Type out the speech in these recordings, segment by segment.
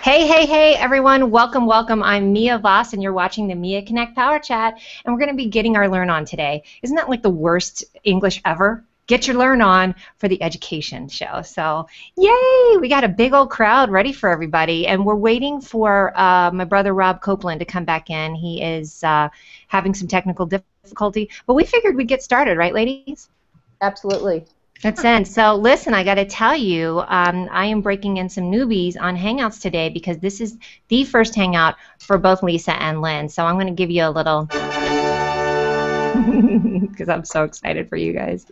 Hey, hey, hey, everyone. Welcome, welcome. I'm Mia Voss, and you're watching the Mia Connect Power Chat, and we're going to be getting our Learn On today. Isn't that like the worst English ever? Get your Learn On for the education show. So, yay! We got a big old crowd ready for everybody, and we're waiting for my brother Rob Copeland to come back in. He is having some technical difficulty, but we figured we'd get started, right, ladies? Absolutely. That's in. So listen, I got to tell you, I am breaking in some newbies on Hangouts today because this is the first Hangout for both Lisa and Lynn. So I'm going to give you a little, because I'm so excited for you guys.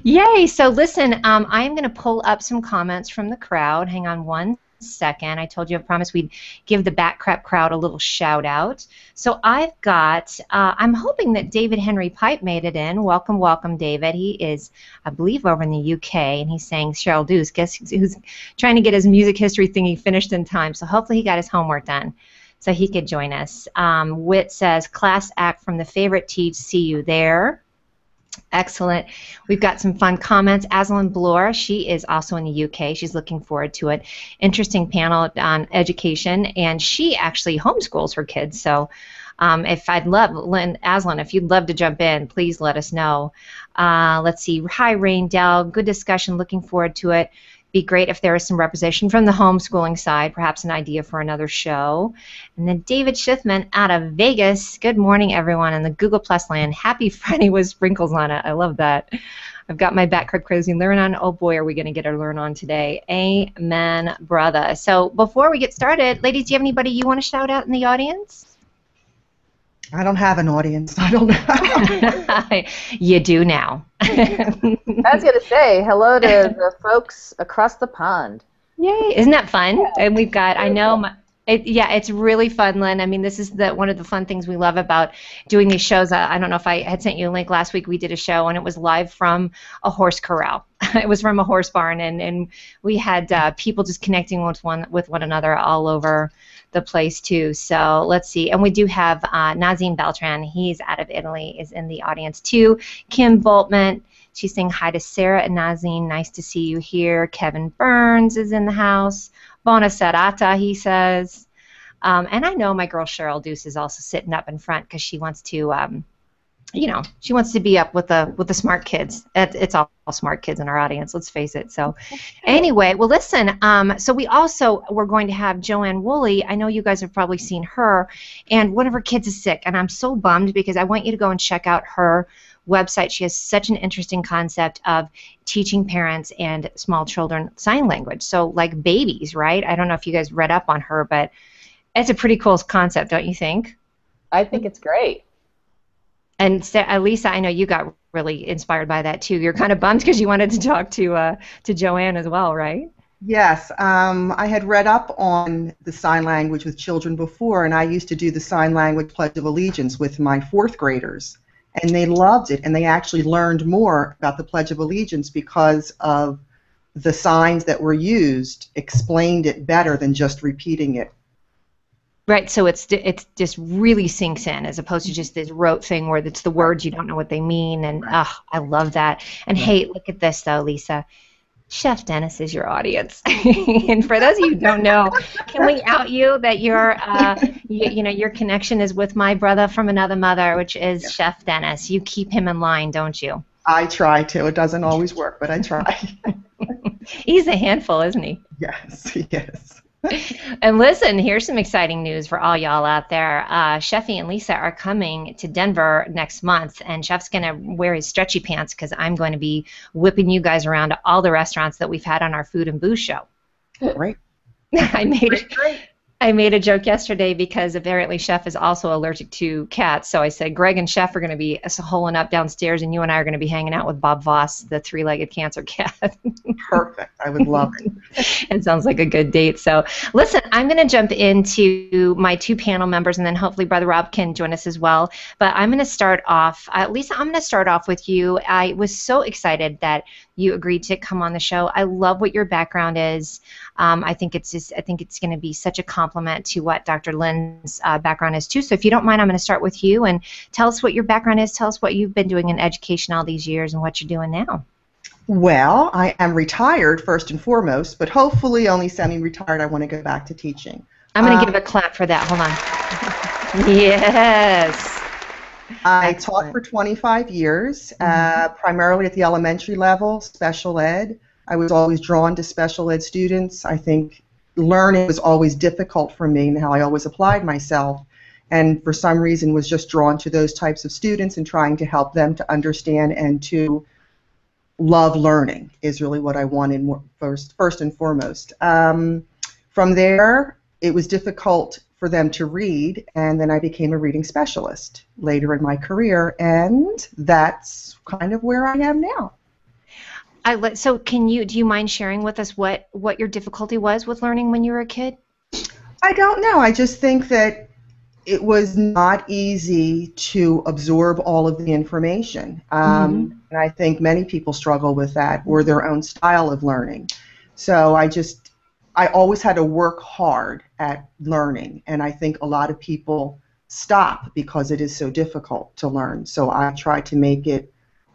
Yay! So listen, I'm going to pull up some comments from the crowd. Hang on one second. I told you I promised we'd give the Back Crap crowd a little shout out. So I've got, I'm hoping that David Henry Pipe made it in. Welcome, welcome, David. He is, I believe, over in the UK, and he's saying Cheryl Deuce. Guess who's trying to get his music history thingy finished in time. So hopefully he got his homework done so he could join us. Wit says, class act from the favorite teach. See you there. Excellent. We've got some fun comments. Aslan Bloor, she is also in the UK. She's looking forward to it. Interesting panel on education, and she actually homeschools her kids. So if I'd love, Lynn, Aslan, if you'd love to jump in, please let us know. Let's see. Hi, Rain Dell. Good discussion. Looking forward to it. Be great if there is some representation from the homeschooling side, perhaps an idea for another show. And then David Schiffman out of Vegas. Good morning, everyone, in the Google Plus land. Happy Friday with sprinkles on it. I love that. I've got my back crib crazy Learn On. Oh boy, are we going to get our Learn On today. Amen, brother. So before we get started, ladies, do you have anybody you want to shout out in the audience? I don't have an audience. I don't know. You do now. I was going to say hello to the folks across the pond. Yay. Isn't that fun? Yeah. And we've got, I know, yeah, it's really fun, Lynn. I mean, this is one of the fun things we love about doing these shows. I don't know if I had sent you a link last week. We did a show, and it was live from a horse corral. It was from a horse barn, and we had people just connecting with one another all over the place too. So let's see, and we do have Nazim Beltran. He's out of Italy, is in the audience too. Kim Boltman, she's saying hi to Sarah and Nazim. Nice to see you here. Kevin Burns is in the house. Bona serata, he says. And I know my girl Cheryl Deuce is also sitting up in front because she wants to, you know, she wants to be up with the smart kids. It's all smart kids in our audience, let's face it. So anyway, well, listen, so we're going to have Joanne Woolley. I know you guys have probably seen her, and one of her kids is sick, and I'm so bummed because I want you to go and check out her website. She has such an interesting concept of teaching parents and small children sign language. So like babies, right? I don't know if you guys read up on her, but it's a pretty cool concept, don't you think? I think it's great. And Lisa, I know you got really inspired by that too. You're kind of bummed because you wanted to talk to Joanne as well, right? Yes, I had read up on the sign language with children before, and I used to do the sign language Pledge of Allegiance with my fourth graders, and they loved it, and they actually learned more about the Pledge of Allegiance because of the signs that were used explained it better than just repeating it. Right, so it's just really sinks in as opposed to just this rote thing where it's the words you don't know what they mean, and I love that. And hey, look at this though, Lisa. Chef Dennis is your audience, and for those of you who don't know, can we out you that your you know, your connection is with my brother from another mother, which is Chef Dennis. You keep him in line, don't you? I try to. It doesn't always work, but I try. He's a handful, isn't he? Yes, yes. And listen, here's some exciting news for all y'all out there. Sheffy and Lisa are coming to Denver next month, and Chef's going to wear his stretchy pants because I'm going to be whipping you guys around to all the restaurants that we've had on our Food and Booze show. Great. I made a joke yesterday because apparently Chef is also allergic to cats, so I said Greg and Chef are going to be holing up downstairs, and you and I are going to be hanging out with Bob Voss, the three-legged cancer cat. Perfect. I would love it. It sounds like a good date. So listen, I'm going to jump into my two panel members, and then hopefully Brother Rob can join us as well. But I'm going to start off, Lisa, I'm going to start off with you. I was so excited that you agreed to come on the show. I love what your background is. I think it's going to be such a compliment to what Dr. Lynn's background is too. So if you don't mind, I'm going to start with you and tell us what your background is. Tell us what you've been doing in education all these years and what you're doing now. Well, I am retired first and foremost, but hopefully only semi-retired. I want to go back to teaching. I'm going to give a clap for that. Hold on. Yes. I Excellent. taught for 25 years, primarily at the elementary level, special ed. I was always drawn to special ed students. I think learning was always difficult for me and how I always applied myself, and for some reason was just drawn to those types of students and trying to help them to understand and to love learning is really what I wanted first and foremost. From there, it was difficult for them to read, and then I became a reading specialist later in my career, and that's kind of where I am now. So do you mind sharing with us what your difficulty was with learning when you were a kid? I don't know. I just think that it was not easy to absorb all of the information. And I think many people struggle with that, or their own style of learning. So I always had to work hard at learning, and I think a lot of people stop because it is so difficult to learn. So I try to make it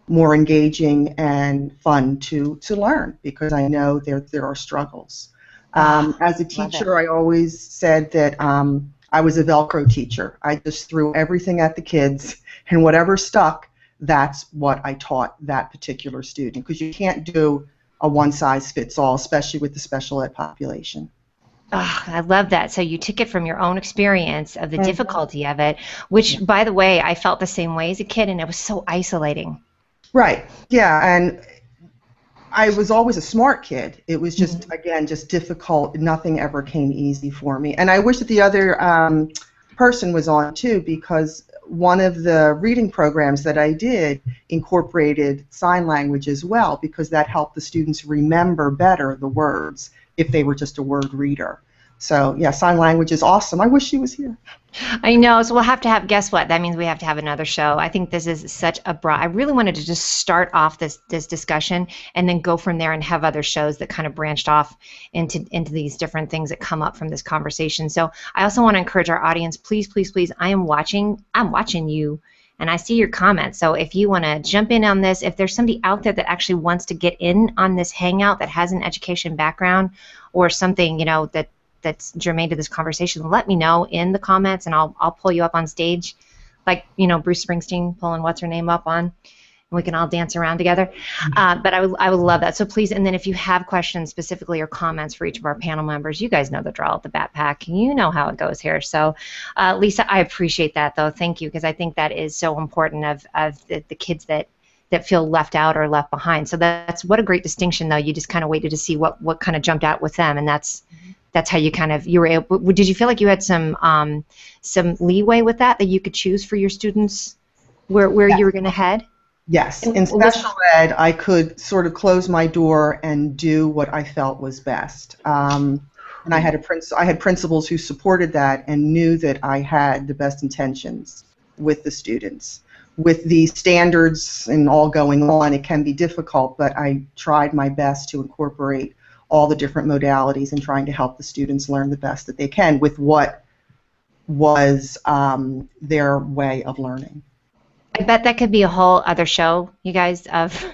more engaging and fun to learn, because I know there are struggles. As a teacher, I always said that I was a Velcro teacher. I just threw everything at the kids, and whatever stuck, that's what I taught that particular student, because you can't do a one-size-fits-all, especially with the special ed population. Oh, I love that. So you took it from your own experience of the difficulty of it, which, by the way, I felt the same way as a kid, and it was so isolating. Right. Yeah, and I was always a smart kid. It was just, again, just difficult. Nothing ever came easy for me. And I wish that the other person was on, too, because one of the reading programs that I did incorporated sign language as well, because that helped the students remember better the words if they were just a word reader. So, yeah, sign language is awesome. I wish she was here. I know. So we'll have to have, guess what? That means we have to have another show. I think this is such a broad, I really wanted to just start off this discussion and then go from there and have other shows that kind of branched off into these different things that come up from this conversation. So I also want to encourage our audience, please, please, please, I'm watching you, and I see your comments. So if you want to jump in on this, if there's somebody out there that actually wants to get in on this hangout that has an education background or something, you know, that's germane to this conversation, let me know in the comments, and I'll pull you up on stage, like, you know, Bruce Springsteen pulling what's her name up on, and we can all dance around together. But I would love that. So please, and then if you have questions specifically or comments for each of our panel members, you guys know the draw at the Bat Pack. You know how it goes here. So Lisa, I appreciate that, though. Thank you, because I think that is so important of the kids that feel left out or left behind. So that's what a great distinction, though. You just kind of waited to see what kind of jumped out with them, and that's how you were able. Did you feel like you had some leeway with that you could choose for your students where you were going to head? Yes. In special ed, I could sort of close my door and do what I felt was best. And I had principals who supported that and knew that I had the best intentions with the students. With the standards and all going on, it can be difficult, but I tried my best to incorporate all the different modalities and trying to help the students learn the best that they can with what was their way of learning. I bet that could be a whole other show, you guys, of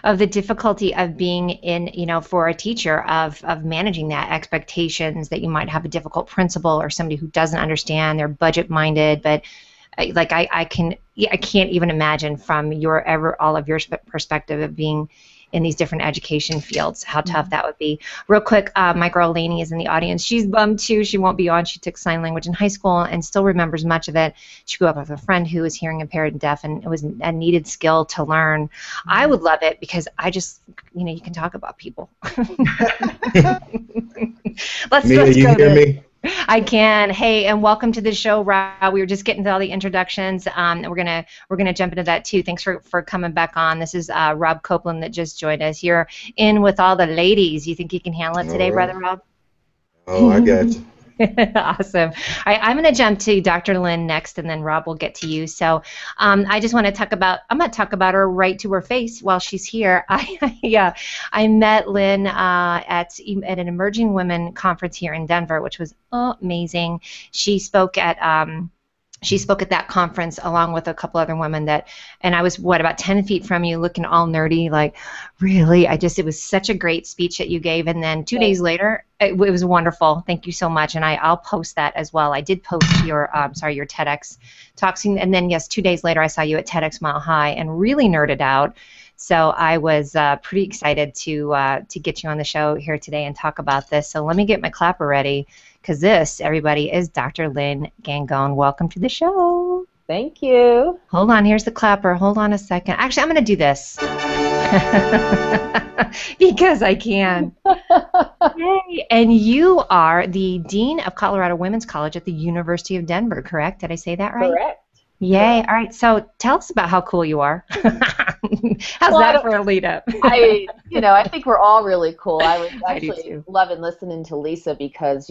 the difficulty of being in, you know, for a teacher of managing that expectations that you might have a difficult principal or somebody who doesn't understand, they're budget minded, but like I can't even imagine from all of your perspective of being in these different education fields, how tough that would be. Real quick, my girl Lainey is in the audience. She's bummed too. She won't be on. She took sign language in high school and still remembers much of it. She grew up with a friend who was hearing impaired and deaf, and it was a needed skill to learn. I would love it because I just, you know, you can talk about people. let's Mia, let's you go hear to me? I can. Hey, and welcome to the show, Rob. We were just getting to all the introductions. We're gonna jump into that too. Thanks for coming back on. This is Rob Copeland that just joined us. You're in with all the ladies. You think you can handle it today, brother Rob? Oh, I got you. Awesome. All right, I'm going to jump to Dr. Lynn next, and then Rob will get to you. So I just want to talk about, I'm going to talk about her right to her face while she's here. I met Lynn at an Emerging Women conference here in Denver, which was amazing. She spoke at she spoke at that conference along with a couple other women and I was, about 10 feet from you looking all nerdy, like, really? It was such a great speech that you gave. And then 2 days later, it was wonderful. Thank you so much. And I'll post that as well. I did post your TEDx talks. And then, yes, 2 days later, I saw you at TEDx Mile High and really nerded out. So I was pretty excited to get you on the show here today and talk about this. So let me get my clapper ready, because this, everybody, is Dr. Lynn Gangone. Welcome to the show. Thank you. Hold on, here's the clapper. Hold on a second. Actually, I'm going to do this because I can. Yay. And you are the Dean of Colorado Women's College at the University of Denver, correct? Did I say that right? Correct. Yay. All right. So tell us about how cool you are. How's that for a lead up? I think we're all really cool. I was actually loving listening to Lisa because,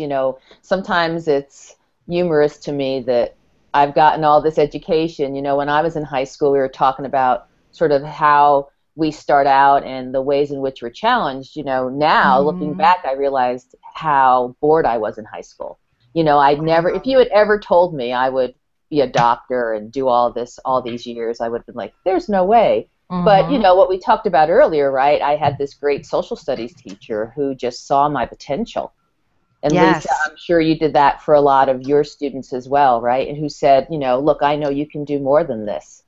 sometimes it's humorous to me that I've gotten all this education. When I was in high school, we were talking about sort of how we start out and the ways in which we're challenged. Now looking back, I realized how bored I was in high school. I'd never, if you had ever told me I would be a doctor and do all this all these years, I would have been like, there's no way. But what we talked about earlier, right? I had this great social studies teacher who just saw my potential. And Lisa, I'm sure you did that for a lot of your students as well, right? And who said, look, I know you can do more than this.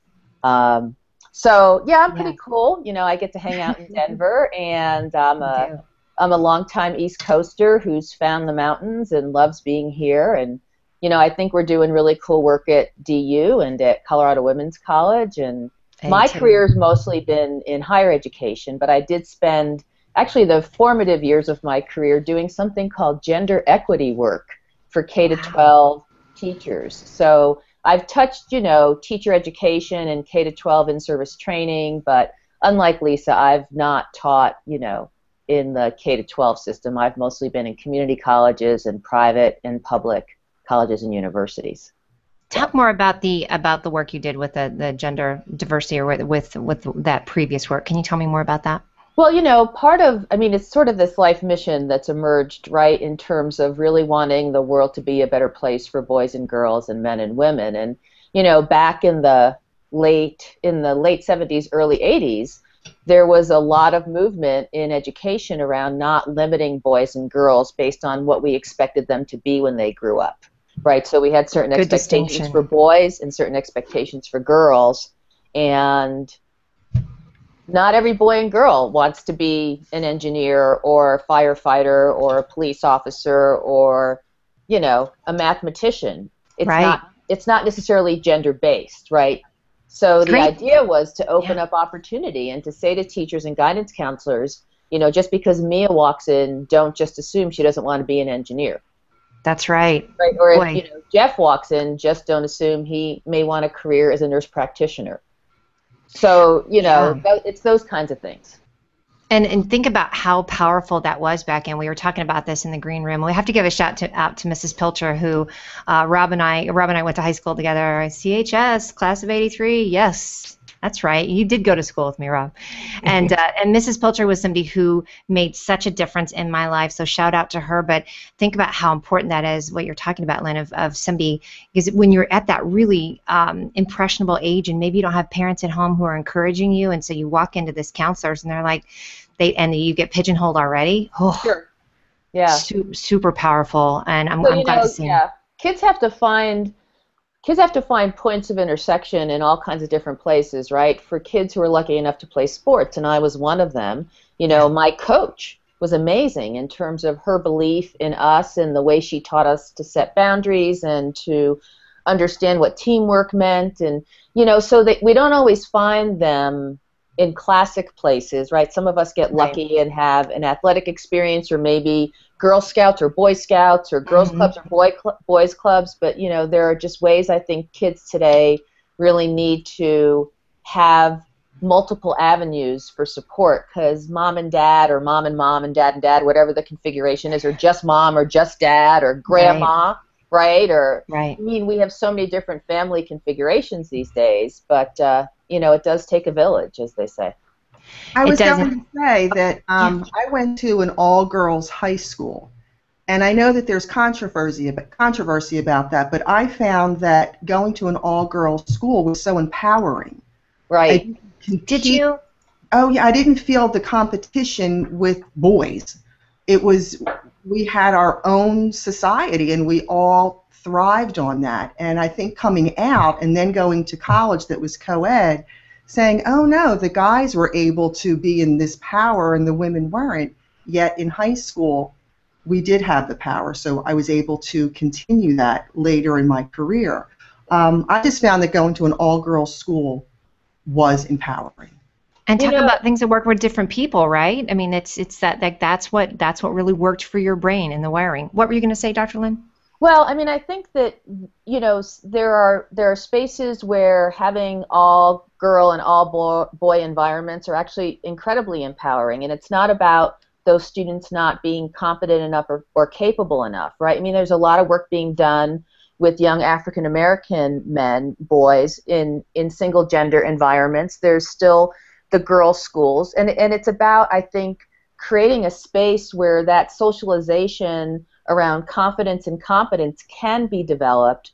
So yeah, I'm pretty cool. I get to hang out in Denver, and I'm a longtime East Coaster who's found the mountains and loves being here. And I think we're doing really cool work at DU and at Colorado Women's College. And my career's mostly been in higher education, but I did spend actually the formative years of my career doing something called gender equity work for K-12 teachers. So I've touched, teacher education and K-12 in-service training, but unlike Lisa, I've not taught, in the K-12 system. I've mostly been in community colleges and private and public colleges and universities. Talk more about the work you did with the gender diversity, or with that previous work. Can you tell me more about that? Well, it's sort of this life mission that's emerged, right, in terms of really wanting the world to be a better place for boys and girls and men and women. And, back in the late 70s, early 80s, there was a lot of movement in education around not limiting boys and girls based on what we expected them to be when they grew up, right? So we had certain expectations for boys and certain expectations for girls, and not every boy and girl wants to be an engineer or a firefighter or a police officer or, a mathematician. It's not necessarily gender-based, right? So the idea was to open up opportunity and to say to teachers and guidance counselors, just because Mia walks in, don't just assume she doesn't want to be an engineer. That's right. Right? Or if Jeff walks in, just don't assume he may want a career as a nurse practitioner. So, it's those kinds of things. And think about how powerful that was back then. We were talking about this in the green room. We have to give a shout out to Mrs. Pilcher, who Rob and I went to high school together. CHS, class of '83. Yes, that's right. You did go to school with me, Rob. And Mrs. Pilcher was somebody who made such a difference in my life. So shout out to her. But think about how important that is, what you're talking about, Lynn, of somebody, because when you're at that really impressionable age, and maybe you don't have parents at home who are encouraging you, and so you walk into this counselors and they're like, and you get pigeonholed already. Oh, sure. Yeah. Super powerful, and I'm glad to see. Yeah. Kids have to find points of intersection in all kinds of different places, right? For kids who are lucky enough to play sports, and I was one of them. My coach was amazing in terms of her belief in us and the way she taught us to set boundaries and to understand what teamwork meant, and so that we don't always find them in classic places, right? Some of us get lucky and have an athletic experience, or maybe Girl Scouts or Boy Scouts or girls clubs or boys clubs, but there are just ways I think kids today really need to have multiple avenues for support, because mom and dad, or mom and mom and dad, whatever the configuration is, or just mom or just dad or grandma, right? I mean, we have so many different family configurations these days, but it does take a village, as they say. I was going to say that I went to an all-girls high school, And I know that there's controversy about that, but I found that going to an all-girls school was so empowering. Right. Did you? Oh, yeah, I didn't feel the competition with boys. It was, we had our own society, and we all thrived on that. And I think coming out and then going to college that was co-ed, saying, oh, no, the guys were able to be in this power and the women weren't, yet in high school, we did have the power, so I was able to continue that later in my career. I just found that going to an all-girls school was empowering. And talk about things that work with different people, right? I mean, it's that that's what really worked for your brain in the wiring. What were you going to say, Dr. Lynn? Well, I mean, I think that there are spaces where having all girl and all boy environments are actually incredibly empowering, and it's not about those students not being competent enough or capable enough, right? I mean, there's a lot of work being done with young African American men, boys, in single gender environments. There's still the girls' schools, and it's about, I think, creating a space where that socialization around confidence and competence can be developed,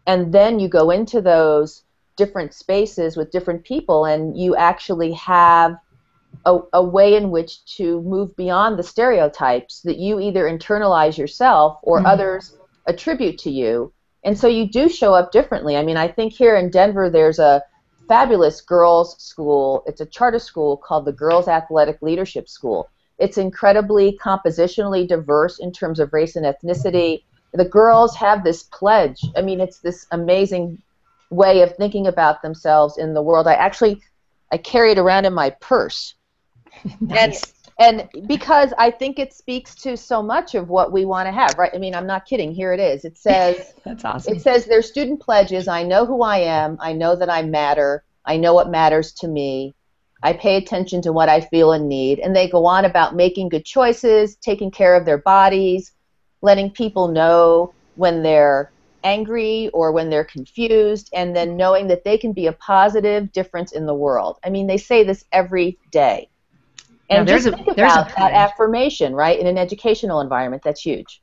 and then you go into those different spaces with different people, and you actually have a way in which to move beyond the stereotypes that you either internalize yourself or others attribute to you. And so you do show up differently. I mean, I think here in Denver there's a fabulous girls' school. It's a charter school called the Girls Athletic Leadership School. It's incredibly compositionally diverse in terms of race and ethnicity. The girls have this pledge. I mean, it's this amazing way of thinking about themselves in the world. I carry it around in my purse. Nice. And because I think it speaks to so much of what we want to have, right? I mean, I'm not kidding. Here it is. It says, that's awesome. It says their student pledges, I know who I am, I know that I matter, I know what matters to me, I pay attention to what I feel and need, and they go on about making good choices, taking care of their bodies, letting people know when they're angry or when they're confused, and then knowing that they can be a positive difference in the world. I mean, they say this every day. And just think about that affirmation, right, in an educational environment. That's huge.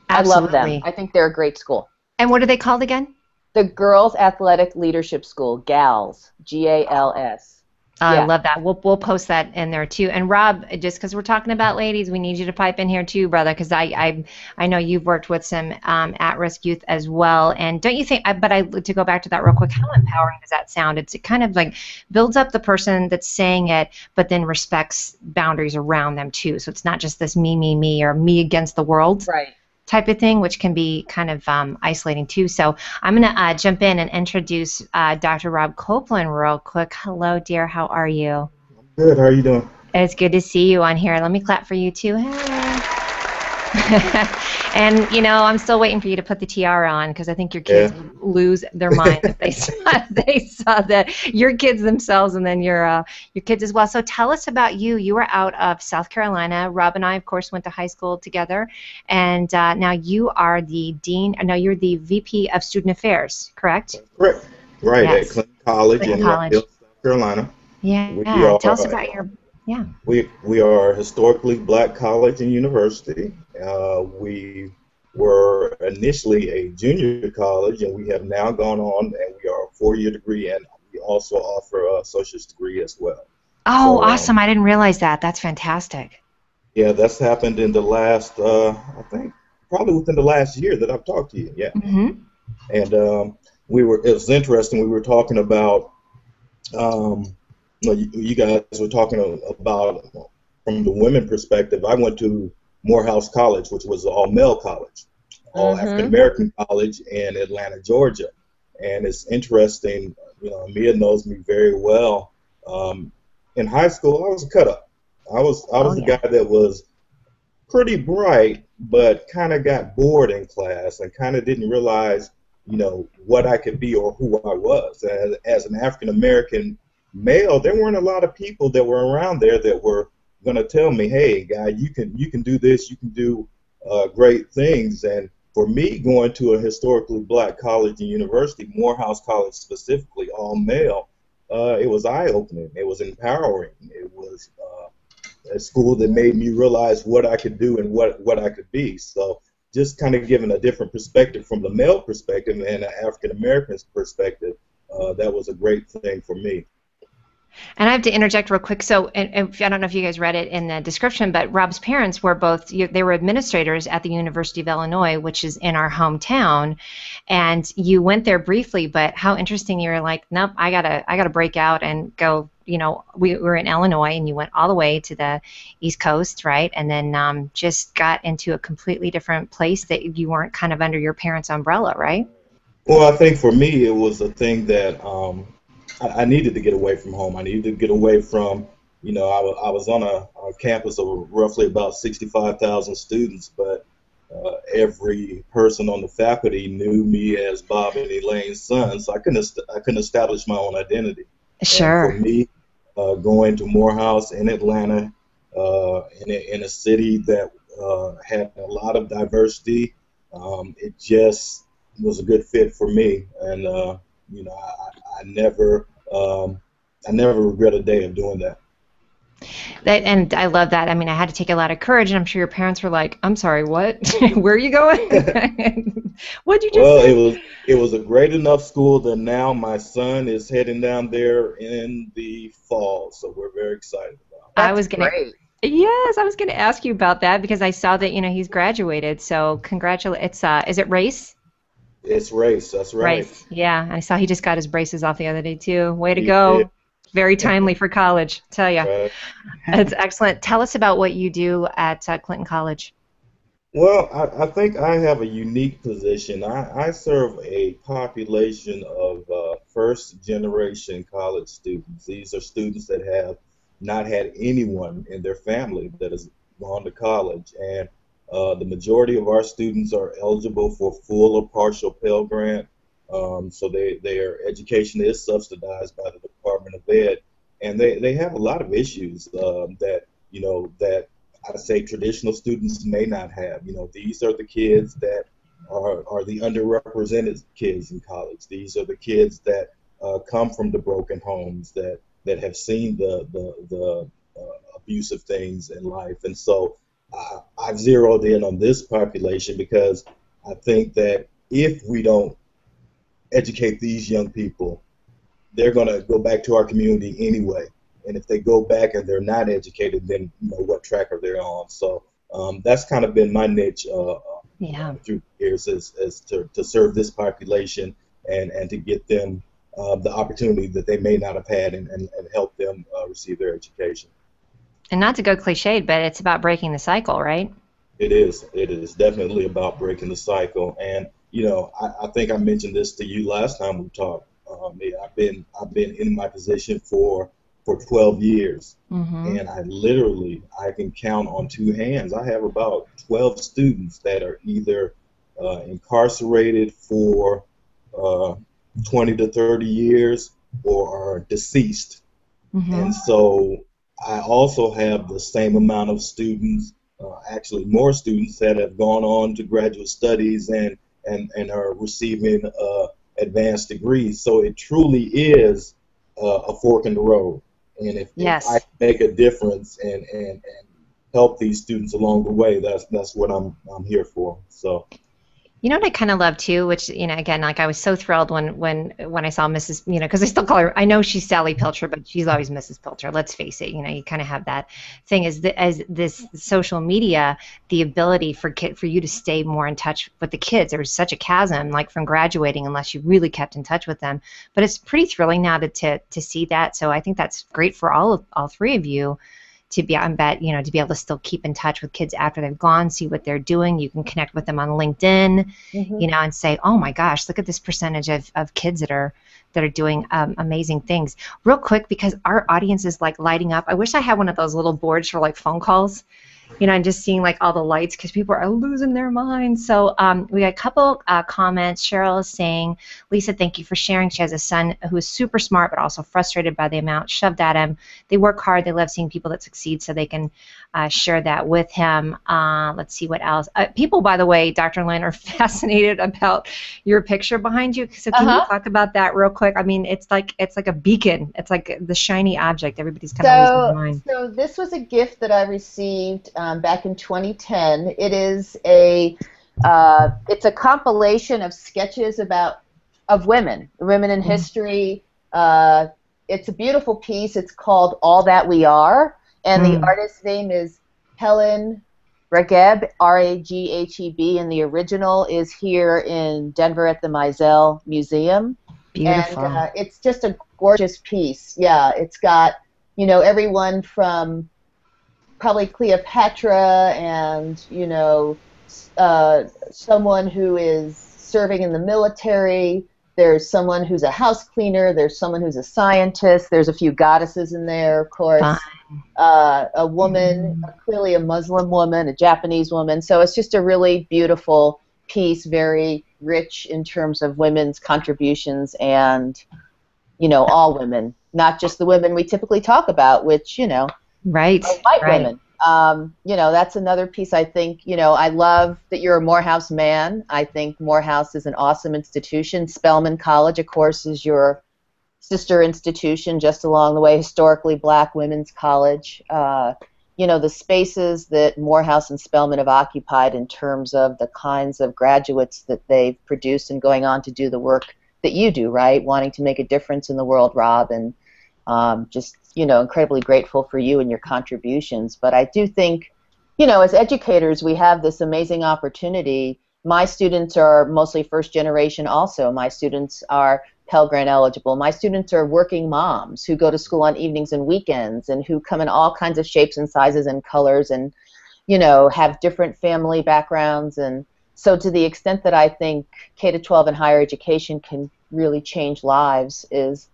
Absolutely. I love them. I think they're a great school. And what are they called again? The Girls Athletic Leadership School, GALS, G-A-L-S. I love that. We'll post that in there too. And Rob, just because we're talking about ladies, we need you to pipe in here too, brother, because I know you've worked with some at-risk youth as well. And don't you think? To go back to that real quick, how empowering does that sound? It kind of like builds up the person that's saying it, but then respects boundaries around them too. So it's not just this me, or me against the world. Right. Type of thing, which can be kind of isolating too. So I'm going to jump in and introduce Dr. Rob Copeland real quick. Hello, dear. How are you? I'm good. How are you doing? It's good to see you on here. Let me clap for you too. And I'm still waiting for you to put the tiara on because I think your kids would lose their mind if they saw that, your kids themselves and then your kids as well. So tell us about you. You were out of South Carolina. Rob and I, of course, went to high school together, and now you are the dean. No, you're the VP of Student Affairs, correct? Correct. Right, yes. At Clinton College in South Carolina. Yeah. Tell us about your. Yeah. We are a historically black college and university. We were initially a junior college, and we have now gone on, and we are a 4-year degree, and we also offer a associate's degree as well. Oh, so, awesome. I didn't realize that. That's fantastic. Yeah, that's happened in the last, I think, probably within the last year that I've talked to you, yeah. Mm-hmm. And it was interesting, we were talking about, you guys were talking about, from the women perspective, I went to Morehouse College, which was an all-male college, all African-American college in Atlanta, Georgia. And it's interesting, Mia knows me very well. In high school, I was a cut-up. I was the guy that was pretty bright, but kind of got bored in class and kind of didn't realize, what I could be or who I was. As an African-American male, there weren't a lot of people that were around there that were going to tell me, hey, guy, you can do this, you can do great things. And for me, going to a historically black college and university, Morehouse College specifically, all male, it was eye-opening. It was empowering. It was a school that made me realize what I could do and what I could be. So just kind of giving a different perspective from the male perspective and an African American's perspective, that was a great thing for me. And I have to interject real quick. So, and I don't know if you guys read it in the description, but Rob's parents were both, they were administrators at the University of Illinois, which is in our hometown. And you went there briefly, but how interesting you were like, nope, I gotta break out and go. You know, we were in Illinois, and you went all the way to the East Coast, right? And then just got into a completely different place that you weren't kind of under your parents' umbrella, right? Well, I think for me, it was a thing that I needed to get away from home. I needed to get away from, you know, I was on a campus of roughly about 65,000 students, but every person on the faculty knew me as Bob and Elaine's son, so I couldn't establish my own identity. Sure. And for me, going to Morehouse in Atlanta, in a city that had a lot of diversity, it just was a good fit for me, and you know, I never regret a day of doing that. And I love that. I mean, I had to take a lot of courage, and I'm sure your parents were like, "I'm sorry, what? Where are you going? What'd you just say?" Well, it was a great enough school that now my son is heading down there in the fall, so we're very excited about it. That's great. Yes, I was gonna ask you about that because I saw that he's graduated. So congratulations. Is it Race? It's Race. That's right. Race. Yeah, I saw he just got his braces off the other day too. Way to go. Did. Very timely for college, I tell you. Right. That's excellent. Tell us about what you do at Clinton College. Well, I think I have a unique position. I serve a population of first-generation college students. These are students that have not had anyone in their family that has gone to college, and the majority of our students are eligible for full or partial Pell Grant. So their education is subsidized by the Department of Ed, and they have a lot of issues that I say traditional students may not have. These are the kids that are the underrepresented kids in college. These are the kids that come from the broken homes that have seen the abusive things in life, and so I've zeroed in on this population because I think that if we don't educate these young people, they're going to go back to our community anyway. And if they go back and they're not educated, then what track are they on? So that's kind of been my niche through the years is to serve this population and to get them the opportunity that they may not have had and help them receive their education. And not to go cliched, but it's about breaking the cycle, right? It is. It is definitely about breaking the cycle. And I think I mentioned this to you last time we talked. I've been in my position for 12 years, and I can count on two hands. I have about 12 students that are either incarcerated for 20 to 30 years or are deceased. And so I also have the same amount of students, actually more students that have gone on to graduate studies and are receiving advanced degrees. So it truly is a fork in the road. And if I make a difference and help these students along the way, that's what I'm here for. So. You know what I kind of love too, which again, like I was so thrilled when I saw Mrs. Because I still call her. I know she's Sally Pilcher, but she's always Mrs. Pilcher. Let's face it. You kind of have that thing as this social media, the ability for you to stay more in touch with the kids. There was such a chasm, like from graduating, unless you really kept in touch with them. But it's pretty thrilling now to see that. So I think that's great for all three of you. To be able to still keep in touch with kids after they've gone, see what they're doing. You can connect with them on LinkedIn, and say, oh my gosh, look at this percentage of kids that are doing amazing things. Real quick, because our audience is like lighting up. I wish I had one of those little boards for like phone calls. I'm just seeing like all the lights because people are losing their minds. So we got a couple comments. Cheryl is saying, Lisa, thank you for sharing. She has a son who is super smart but also frustrated by the amount shoved at him. They work hard. They love seeing people that succeed so they can share that with him. Let's see what else. People, by the way, Dr. Lynn, are fascinated about your picture behind you. So can you talk about that real quick? I mean, it's like a beacon. It's like the shiny object. Everybody's kind of losing their mind. So this was a gift that I received back in 2010. It is it's a compilation of sketches of women in history. It's a beautiful piece. It's called All That We Are, and the artist's name is Helen Ragheb, R-A-G-H-E-B, and the original is here in Denver at the Mizell Museum. Beautiful. And it's just a gorgeous piece. Yeah, it's got, everyone from probably Cleopatra and, someone who is serving in the military. There's someone who's a house cleaner. There's someone who's a scientist. There's a few goddesses in there, of course. A woman, clearly a Muslim woman, a Japanese woman. So it's just a really beautiful piece, very rich in terms of women's contributions and, all women, not just the women we typically talk about, which, right, are white women. That's another piece. I think, I love that you're a Morehouse man. I think Morehouse is an awesome institution. Spelman College, of course, is your sister institution just along the way, historically black women's college. The spaces that Morehouse and Spelman have occupied in terms of the kinds of graduates that they've produced and going on to do the work that you do, right? Wanting to make a difference in the world, Rob, and just, incredibly grateful for you and your contributions. But I do think, as educators, we have this amazing opportunity. My students are mostly first generation also. My students are Pell Grant eligible. My students are working moms who go to school on evenings and weekends and who come in all kinds of shapes and sizes and colors and, have different family backgrounds. And so to the extent that I think K-12 and higher education can really change lives is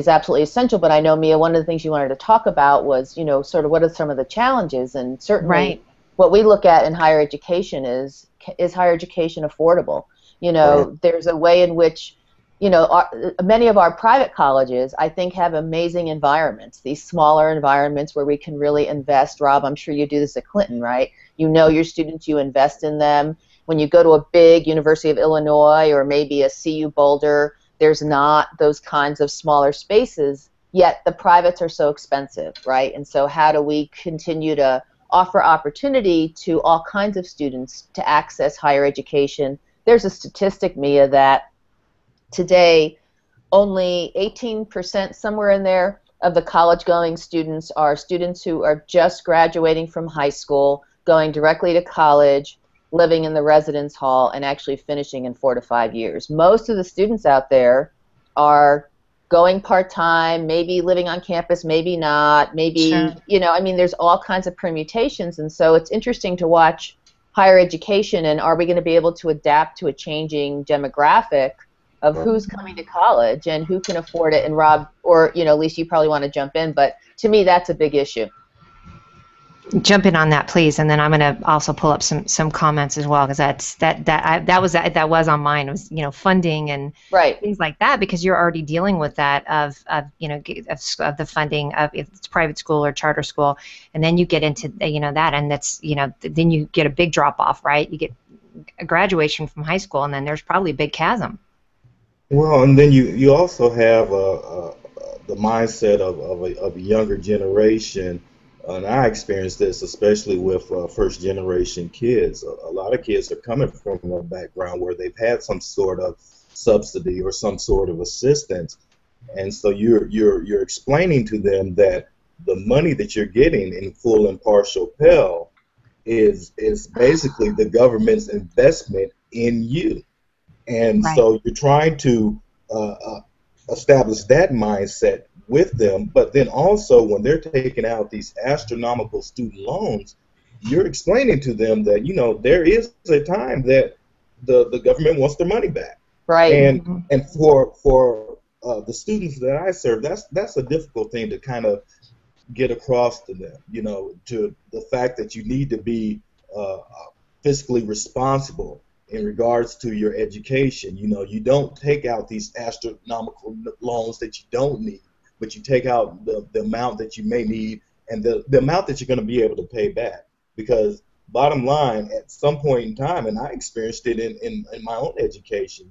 absolutely essential. But I know, Mia, one of the things you wanted to talk about was, sort of what are some of the challenges, and certainly what we look at in higher education is higher education affordable? There's a way in which, many of our private colleges, I think, have amazing environments, these smaller environments where we can really invest. Rob, I'm sure you do this at Clinton, right? Your students, you invest in them. When you go to a big University of Illinois or maybe a CU Boulder, there's not those kinds of smaller spaces, yet the privates are so expensive, right? And so how do we continue to offer opportunity to all kinds of students to access higher education? There's a statistic, Mia, that today only 18%, somewhere in there, of the college-going students are students who are just graduating from high school, going directly to college, living in the residence hall, and actually finishing in 4 to 5 years. Most of the students out there are going part-time, maybe living on campus, maybe not, maybe, there's all kinds of permutations. And so it's interesting to watch higher education, and are we going to be able to adapt to a changing demographic of who's coming to college and who can afford it? And Rob, or, Lisa, you probably want to jump in, but to me, that's a big issue. Jump in on that, please, and then I'm going to also pull up some comments as well, because that was on mine. It was funding and things like that, because you're already dealing with that of the funding of if it's private school or charter school, and then you get into that, and that's then you get a big drop off, right? You get a graduation from high school, and then there's probably a big chasm. Well, and then you also have the mindset of a younger generation. And I experienced this especially with first-generation kids. A lot of kids are coming from a background where they've had some sort of subsidy or some sort of assistance, and so you're explaining to them that the money that you're getting in full and partial Pell is basically the government's investment in you, and so you're trying to establish that mindset with them. But then also, when they're taking out these astronomical student loans, you're explaining to them that there is a time that the government wants their money back, right? And for the students that I serve, that's a difficult thing to kind of get across to them, to the fact that you need to be fiscally responsible in regards to your education. You don't take out these astronomical loans that you don't need, but you take out the amount that you may need and the amount that you're going to be able to pay back. Because bottom line, at some point in time, and I experienced it in my own education,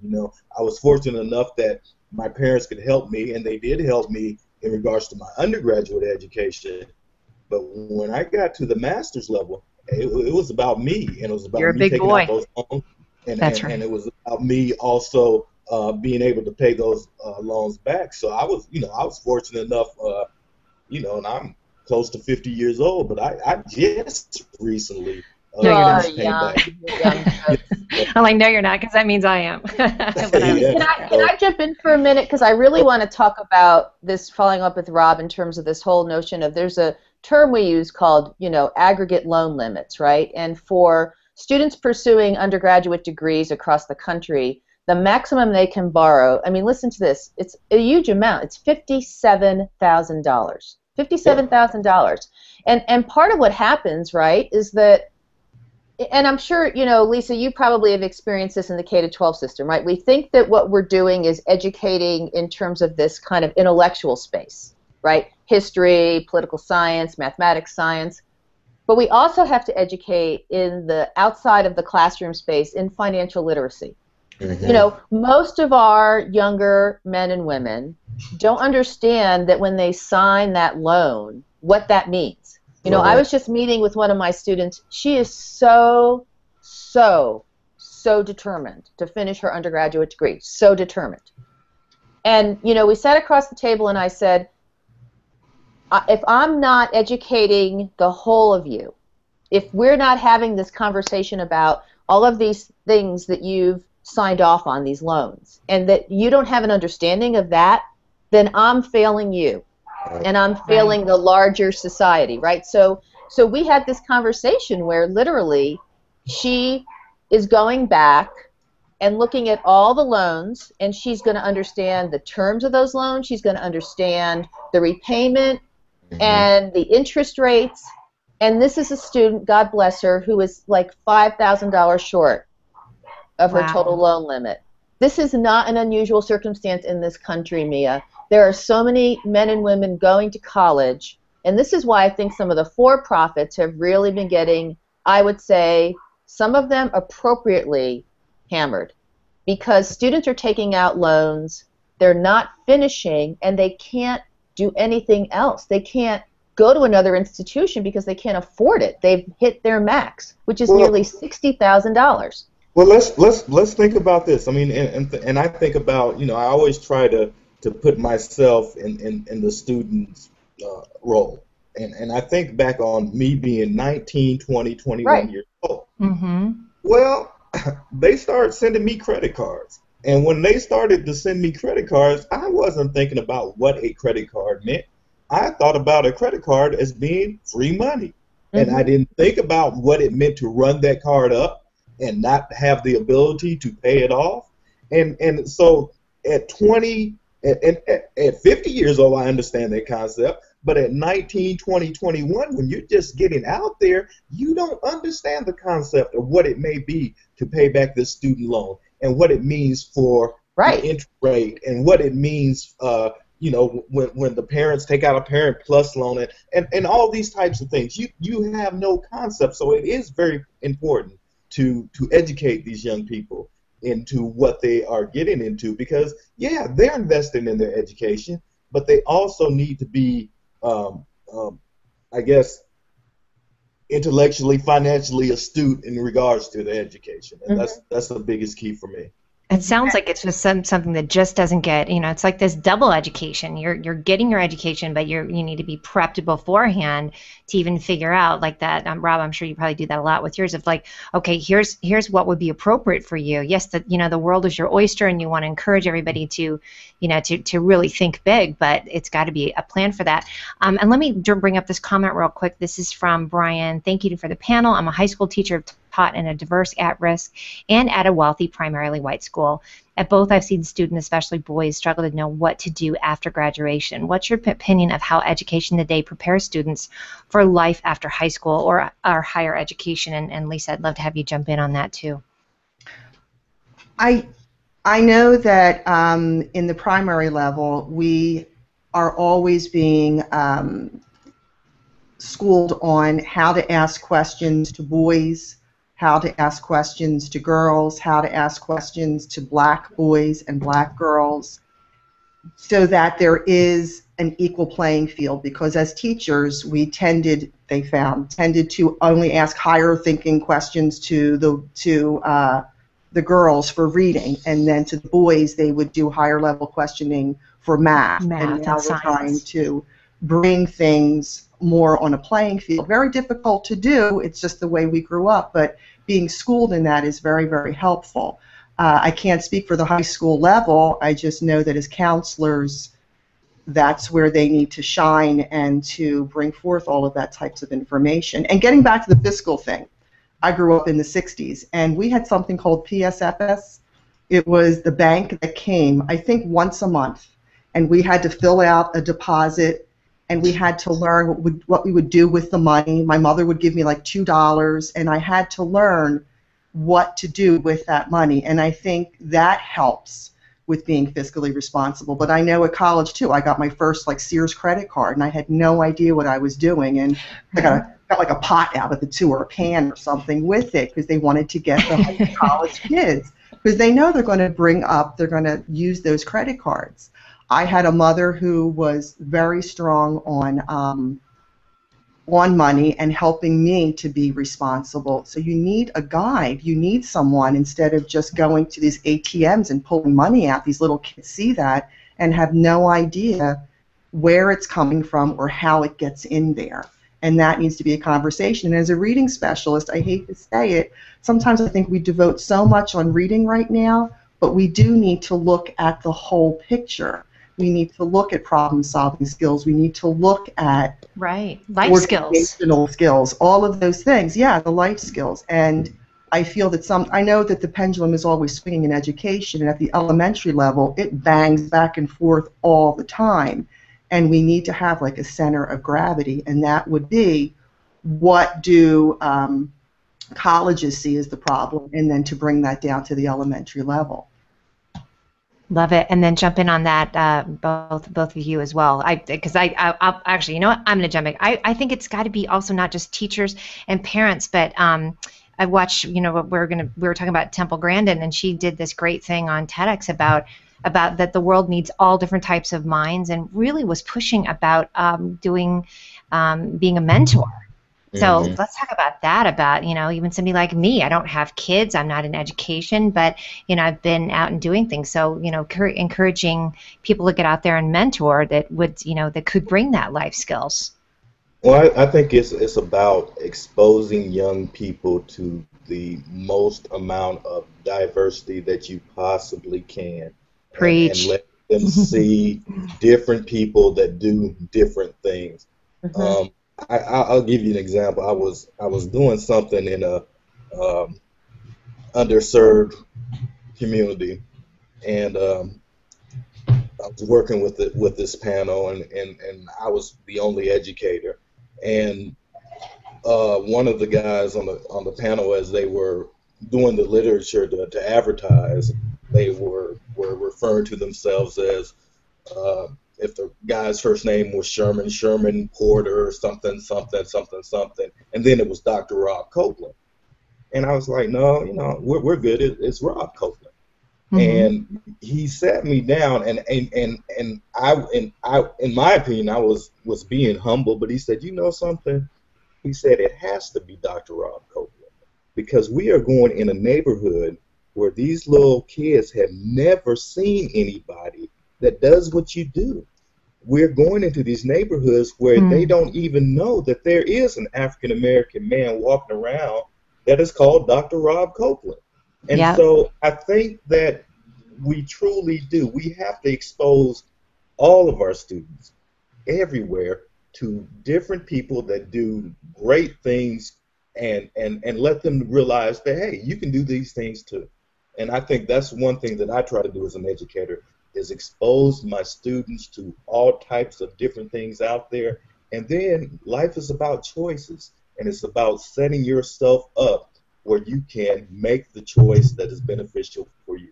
I was fortunate enough that my parents could help me, and they did help me in regards to my undergraduate education. But when I got to the master's level, it was about me, and it was about me taking out those loans, and it was about me also being able to pay those loans back. So I was fortunate enough, and I'm close to 50 years old, but I just recently came back. I'm like, no, you're not, because that means I am. Can I jump in for a minute? Because I really want to talk about this, following up with Rob, in terms of this whole notion of, there's a term we use called, aggregate loan limits, right? And for students pursuing undergraduate degrees across the country, the maximum they can borrow, I mean, listen to this, it's a huge amount. It's $57,000. $57,000. And part of what happens, right, is that, and I'm sure, Lisa, you probably have experienced this in the K-12 system, right? We think that what we're doing is educating in terms of this kind of intellectual space, right? History, political science, mathematics, science. But we also have to educate in the outside of the classroom space in financial literacy. Mm-hmm. Most of our younger men and women don't understand that when they sign that loan, what that means. I was just meeting with one of my students. She is so determined to finish her undergraduate degree. So determined. And, we sat across the table and I said, if I'm not educating the whole of you, if we're not having this conversation about all of these things that you've signed off on, these loans, and that you don't have an understanding of that, then I'm failing you. And I'm failing the larger society, right? So we had this conversation where literally she is going back and looking at all the loans, and she's going to understand the terms of those loans. She's going to understand the repayment and the interest rates. And this is a student, God bless her, who is like $5,000 short of her total loan limit. This is not an unusual circumstance in this country, Mia. There are so many men and women going to college, and this is why I think some of the for-profits have really been getting, I would say, some of them appropriately hammered, because students are taking out loans, they're not finishing, and they can't do anything else. They can't go to another institution because they can't afford it. They've hit their max, which is nearly $60,000. Well, let's think about this. I mean, and I think about, I always try to put myself in the student's role. And I think back on me being 19, 20, 21 years old. Mm-hmm. Well, they started sending me credit cards. And when they started to send me credit cards, I wasn't thinking about what a credit card meant. I thought about a credit card as being free money. Mm-hmm. And I didn't think about what it meant to run that card up and not have the ability to pay it off. And so at 20, at 50 years old, I understand that concept. But at 19, 20, 21, when you're just getting out there, you don't understand the concept of what it may be to pay back this student loan and what it means for the interest rate and what it means, when the parents take out a Parent Plus loan and all these types of things. You have no concept. So it is very important to educate these young people into what they are getting into, because they're investing in their education, but they also need to be intellectually, financially astute in regards to their education, and that's the biggest key for me. It sounds like it's just something that just doesn't get, it's like this double education. You're getting your education, but you need to be prepped beforehand to even figure out like that. Rob, I'm sure you probably do that a lot with yours, of like, okay, here's what would be appropriate for you. Yes, the world is your oyster, and you want to encourage everybody to, to really think big, but it's got to be a plan for that. And let me bring up this comment real quick. This is from Brian. Thank you for the panel. I'm a high school teacher of taught in a diverse, at-risk, and at a wealthy, primarily white school. At both, I've seen students, especially boys, struggle to know what to do after graduation. What's your opinion of how education today prepares students for life after high school or higher education? And Lisa, I'd love to have you jump in on that too. I know that in the primary level, we are always being schooled on how to ask questions to boys, how to ask questions to girls, how to ask questions to black boys and black girls, so that there is an equal playing field. Because as teachers, we tended to only ask higher thinking questions to the girls for reading, and then to the boys they would do higher level questioning for math. And now we're trying to bring things more on a playing field. Very difficult to do. It's just the way we grew up, but being schooled in that is very, very helpful. I can't speak for the high school level. I just know that as counselors, that's where they need to shine and to bring forth all of that types of information. And getting back to the fiscal thing, I grew up in the 60s, and we had something called PSFS. It was the bank that came, I think, once a month, and we had to fill out a deposit, and we had to learn what we would do with the money. My mother would give me like $2, and I had to learn what to do with that money, and I think that helps with being fiscally responsible. But I know at college too, I got my first like Sears credit card, and I had no idea what I was doing, and I got like a pot out of the two or a pan or something with it, because they wanted to get the college kids, because they know they're going to use those credit cards. I had a mother who was very strong on money and helping me to be responsible. So you need a guide. You need someone, instead of just going to these ATMs and pulling money out. These little kids see that and have no idea where it's coming from or how it gets in there. And that needs to be a conversation. And as a reading specialist, I hate to say it, sometimes I think we devote so much on reading right now, but we do need to look at the whole picture. We need to look at problem-solving skills. We need to look at life skills, all of those things. Yeah, the life skills. And I feel that I know that the pendulum is always swinging in education, and at the elementary level, it bangs back and forth all the time. And we need to have like a center of gravity, and that would be, what do colleges see as the problem, and then to bring that down to the elementary level. Love it. And then jump in on that, both of you as well. Because I'll actually, you know what? I'm going to jump in. I think it's got to be also not just teachers and parents, but I watched, we were talking about Temple Grandin, and she did this great thing on TEDx about that the world needs all different types of minds, and really was pushing about being a mentor. So let's talk about that, about, even somebody like me. I don't have kids. I'm not in education, but, I've been out and doing things. So, encouraging people to get out there and mentor that would, that could bring that life skills. Well, I think it's about exposing young people to the most amount of diversity that you possibly can. Preach. And let them see different people that do different things. I'll give you an example. I was doing something in a underserved community, and I was working with this panel, and I was the only educator. And one of the guys on the panel, as they were doing the literature to advertise, they were referring to themselves as, if the guy's first name was Sherman Porter, something, and then it was Dr. Rob Copeland. And I was like, no, we're good. It's Rob Copeland. And he sat me down, and I, in my opinion, I was being humble, but he said, you know something? He said, it has to be Dr. Rob Copeland, because we are going in a neighborhood where these little kids have never seen anybody that does what you do. We're going into these neighborhoods where they don't even know that there is an African-American man walking around that is called Dr. Rob Copeland. And so I think that we truly do. We have to expose all of our students everywhere to different people that do great things and let them realize that, hey, you can do these things too. And I think that's one thing that I try to do as an educator, is expose my students to all types of different things out there. And then life is about choices, and it's about setting yourself up where you can make the choice that is beneficial for you.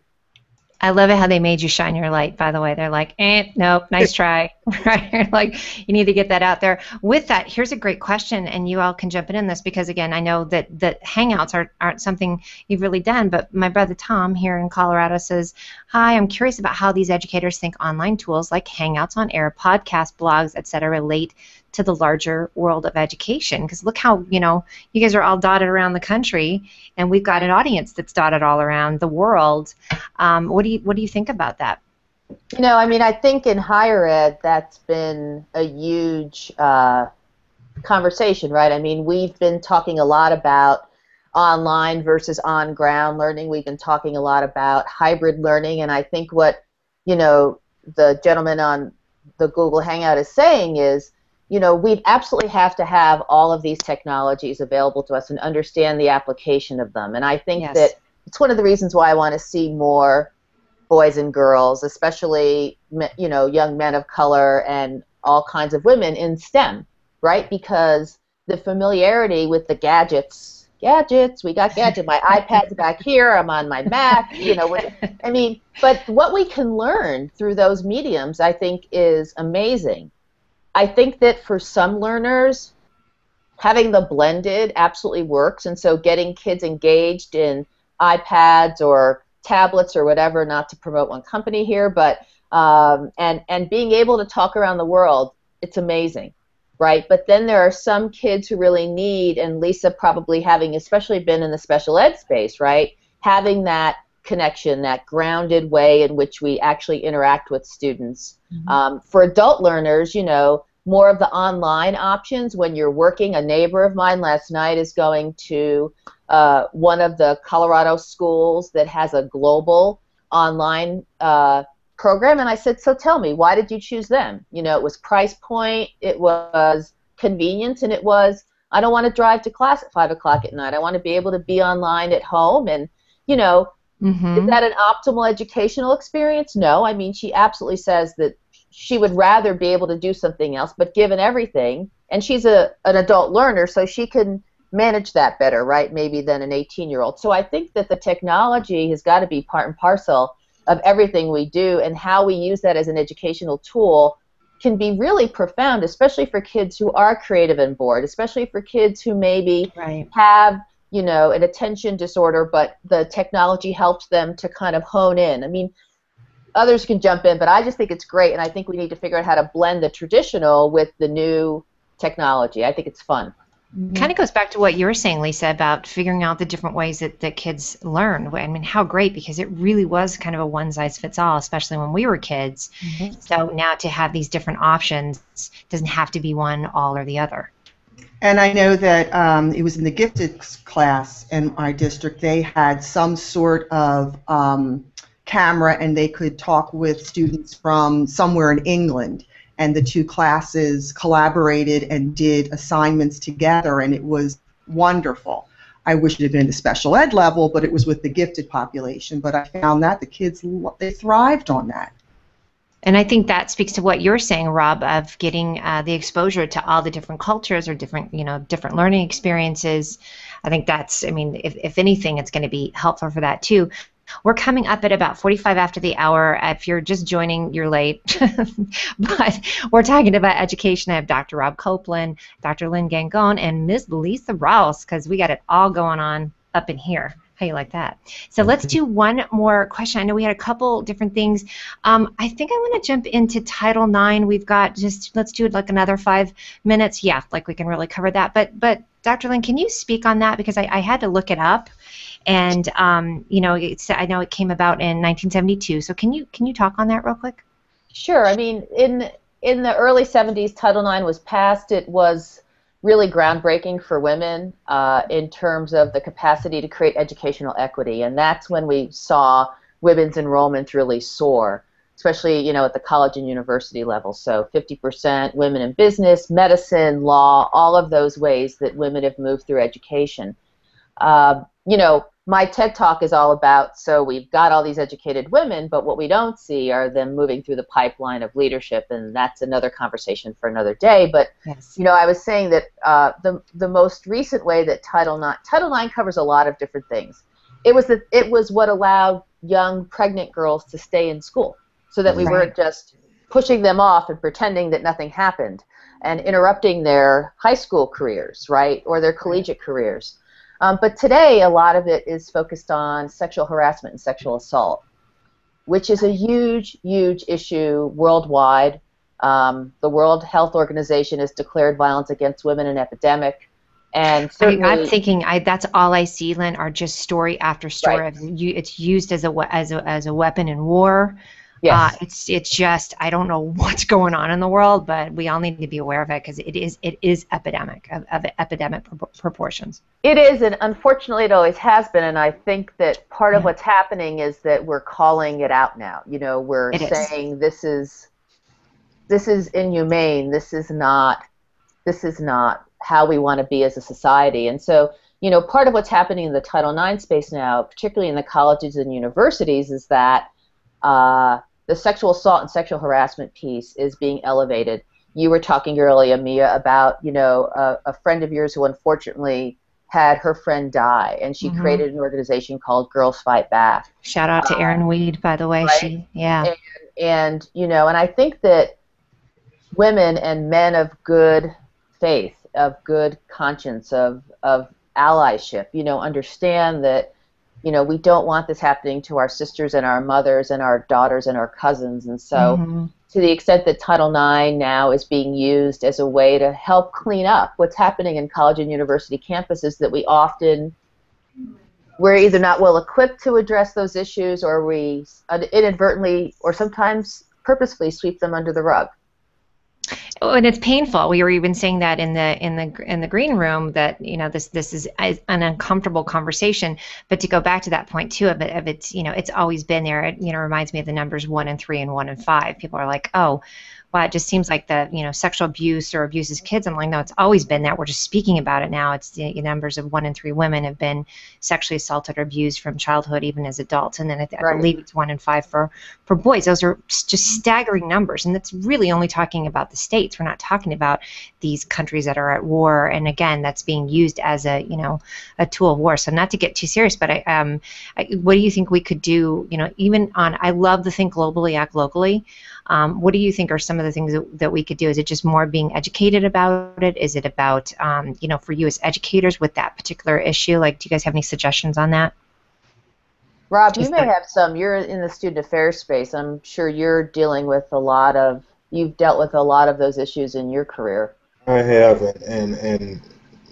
I love it how they made you shine your light, by the way. They're like, nope, nice try. Right? Like, you need to get that out there. With that, here's a great question, and you all can jump in this because, again, I know that Hangouts aren't something you've really done, but my brother Tom here in Colorado says, hi, I'm curious about how these educators think online tools like Hangouts on Air, podcasts, blogs, etc. relate to the larger world of education. Because look how, you guys are all dotted around the country, and we've got an audience that's dotted all around the world. What do you think about that? I think in higher ed that's been a huge conversation, right? We've been talking a lot about online versus on-ground learning. We've been talking a lot about hybrid learning, and I think what, the gentleman on the Google Hangout is saying is, we absolutely have to have all of these technologies available to us and understand the application of them. And I think that it's one of the reasons why I want to see more boys and girls, especially young men of color and all kinds of women in STEM, right? Because the familiarity with the gadgets, we got gadgets. My iPad's back here. I'm on my Mac. But what we can learn through those mediums, I think, is amazing. I think that for some learners, having the blended absolutely works, and so getting kids engaged in iPads or tablets or whatever, not to promote one company here, but and being able to talk around the world, it's amazing, right? But then there are some kids who really need, and Lisa probably having especially been in the special ed space, right? Having that connection, that grounded way in which we actually interact with students. Mm-hmm. For adult learners, more of the online options when you're working. A neighbor of mine last night is going to one of the Colorado schools that has a global online program, and I said, so tell me, why did you choose them? It was price point, it was convenience, and it was, I don't want to drive to class at 5 o'clock at night. I want to be able to be online at home, and mm-hmm. Is that an optimal educational experience? No. She absolutely says that she would rather be able to do something else, but given everything, and she's an adult learner, so she can manage that better, right, maybe than an 18-year-old. So I think that the technology has got to be part and parcel of everything we do, and how we use that as an educational tool can be really profound, especially for kids who are creative and bored, especially for kids who maybe have an attention disorder, but the technology helps them to kind of hone in. Others can jump in, but I just think it's great, and I think we need to figure out how to blend the traditional with the new technology. I think it's fun. Kind of goes back to what you were saying, Lisa, about figuring out the different ways that kids learn. How great, because it really was kind of a one-size-fits-all, especially when we were kids. Mm-hmm. So now to have these different options, doesn't have to be one, all, or the other. And I know that it was in the gifted class in my district, they had some sort of camera, and they could talk with students from somewhere in England, and the two classes collaborated and did assignments together, and it was wonderful. I wish it had been at the special ed level, but it was with the gifted population. But I found that the kids, they thrived on that. And I think that speaks to what you're saying, Rob, of getting the exposure to all the different cultures or different learning experiences. I think that's, if anything, it's going to be helpful for that too. We're coming up at about 45 after the hour. If you're just joining, you're late. But we're talking about education. I have Dr. Rob Copeland, Dr. Lynn Gangone, and Ms. Lisa Rouse, because we got it all going on up in here. How you like that? So let's do one more question. I know we had a couple different things. I think I want to jump into Title IX. We've got let's do it like another 5 minutes. Yeah, like we can really cover that. But Dr. Lynn, can you speak on that? Because I had to look it up. And I know it came about in 1972. So can you talk on that real quick? Sure. In the early 70s, Title IX was passed. It was really groundbreaking for women in terms of the capacity to create educational equity, and that's when we saw women's enrollment really soar. especially, at the college and university level. So 50% women in business, medicine, law, all of those ways that women have moved through education. My TED Talk is all about, so we've got all these educated women, but what we don't see are them moving through the pipeline of leadership, and that's another conversation for another day. But, yes. I was saying that the most recent way that Title IX covers a lot of different things. It was what allowed young pregnant girls to stay in school, so that we weren't just pushing them off and pretending that nothing happened and interrupting their high school careers, right, or their collegiate careers. But today, a lot of it is focused on sexual harassment and sexual assault, which is a huge, huge issue worldwide. The World Health Organization has declared violence against women an epidemic. And certainly, I'm thinking that's all I see, Lynn, are just story after story. Right. It's used as a weapon in war. Yes. It's just, I don't know what's going on in the world, but we all need to be aware of it, because it is epidemic of epidemic proportions. It is, and unfortunately it always has been, and I think that part of what's happening is that we're calling it out now. We're saying this is inhumane, this is not how we want to be as a society. And so, part of what's happening in the Title IX space now, particularly in the colleges and universities, is that the sexual assault and sexual harassment piece is being elevated. You were talking earlier, Mia, about a friend of yours who unfortunately had her friend die, and she created an organization called Girls Fight Back. Shout out to Erin Weed, by the way. Right? And I think that women and men of good faith, of good conscience, of allyship, understand that we don't want this happening to our sisters and our mothers and our daughters and our cousins. And so to the extent that Title IX now is being used as a way to help clean up what's happening in college and university campuses, that we're either not well equipped to address those issues, or we inadvertently or sometimes purposefully sweep them under the rug. Oh, and it's painful. We were even saying that in the green room, that this is an uncomfortable conversation. But to go back to that point too, of it's it's always been there. It reminds me of the numbers 1 in 3 and 1 in 5. People are like, oh, well, it just seems like the sexual abuse or abuses kids. I'm like, no, it's always been that. We're just speaking about it now. It's the numbers of 1 in 3 women have been sexually assaulted or abused from childhood, even as adults, and then I believe it's 1 in 5 for boys. Those are just staggering numbers, and that's really only talking about the states. We're not talking about these countries that are at war, and again, that's being used as a tool of war. So not to get too serious, but what do you think we could do? Even on, I love the think globally, act locally. What do you think are some of the things that we could do? Is it just more being educated about it? Is it about, for you as educators with that particular issue? Like, do you guys have any suggestions on that? Rob, you may have some. You're in the student affairs space. I'm sure you're dealing with you've dealt with a lot of those issues in your career. I have, and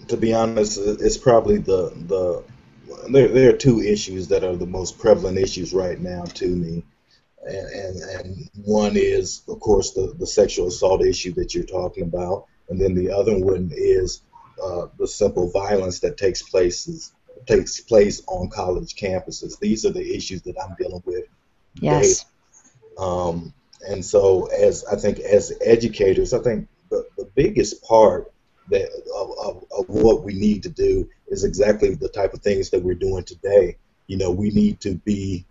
to be honest, it's probably there are 2 issues that are the most prevalent issues right now to me. And one is, of course, the sexual assault issue that you're talking about, and then the other one is the simple violence that takes place on college campuses. These are the issues that I'm dealing with. Yes. And so, as educators, I think the biggest part of what we need to do is exactly the type of things that we're doing today. We need to be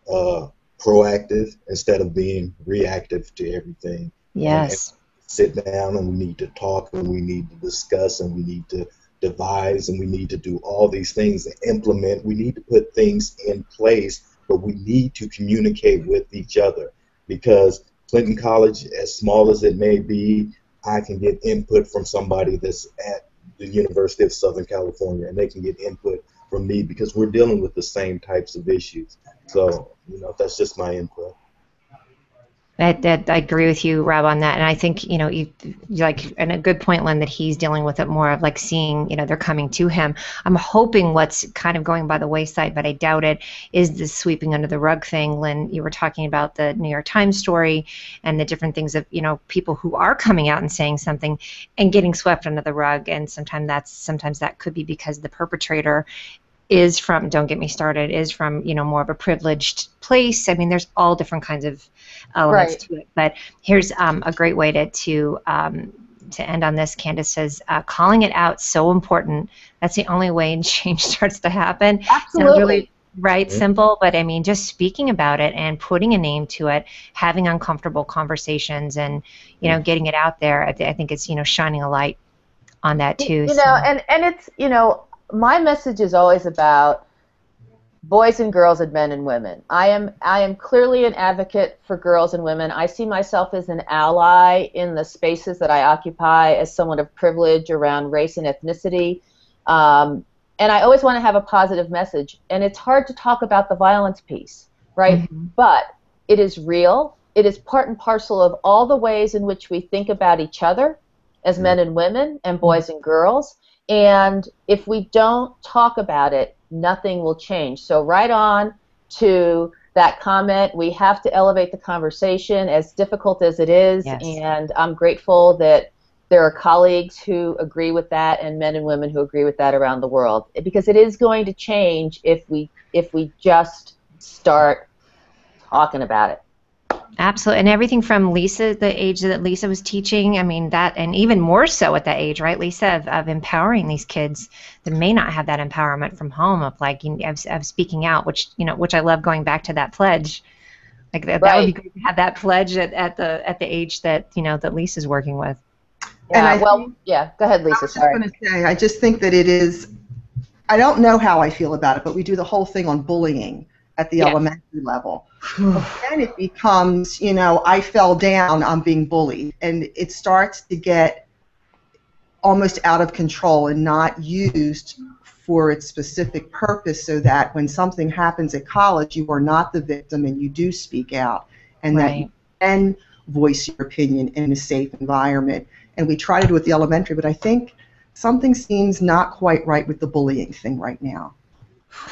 proactive instead of being reactive to everything. Yes. And sit down, and we need to talk, and we need to discuss, and we need to devise, and we need to do all these things and implement. We need to put things in place, but we need to communicate with each other, because Clinton College, as small as it may be, I can get input from somebody that's at the University of Southern California, and they can get input from me, because we're dealing with the same types of issues. So, that's just my input. I agree with you, Rob, on that. And I think, and a good point, Lynn, that he's dealing with it more of like seeing, they're coming to him. I'm hoping what's kind of going by the wayside, but I doubt it, is this sweeping under the rug thing. Lynn, you were talking about the New York Times story and the different things of, people who are coming out and saying something and getting swept under the rug. And sometimes that could be because the perpetrator is from, don't get me started, is from, more of a privileged place. I mean, there's all different kinds of elements to it. But here's a great way to end on this. Candace says, calling it out, so important. That's the only way change starts to happen. Absolutely. Sounds really simple, but I mean, just speaking about it and putting a name to it, having uncomfortable conversations, and getting it out there. I think it's shining a light on that too. And it's my message is always about boys and girls and men and women. I am clearly an advocate for girls and women. I see myself as an ally in the spaces that I occupy as someone of privilege around race and ethnicity. And I always want to have a positive message. And it's hard to talk about the violence piece, right? Mm-hmm. But it is real. It is part and parcel of all the ways in which we think about each other as men and women and boys and girls. And if we don't talk about it, nothing will change. So right on to that comment, we have to elevate the conversation, as difficult as it is. Yes. And I'm grateful that there are colleagues who agree with that and men and women who agree with that around the world, because it is going to change if we just start talking about it. Absolutely. And everything from Lisa, the age that Lisa was teaching, I mean, that, and even more so at that age, right, Lisa, of empowering these kids that may not have that empowerment from home, of of speaking out, which I love, going back to that pledge. Like that would be great to have that pledge at the age that that Lisa's working with. Yeah, go ahead, Lisa. Sorry. I just think that it is, I don't know how I feel about it, but we do the whole thing on bullying at the elementary level. Then it becomes, I fell down, I'm being bullied. And it starts to get almost out of control and not used for its specific purpose, so that when something happens at college, you are not the victim and you do speak out, and that you can voice your opinion in a safe environment. And we try to do it at the elementary, but I think something seems not quite right with the bullying thing right now.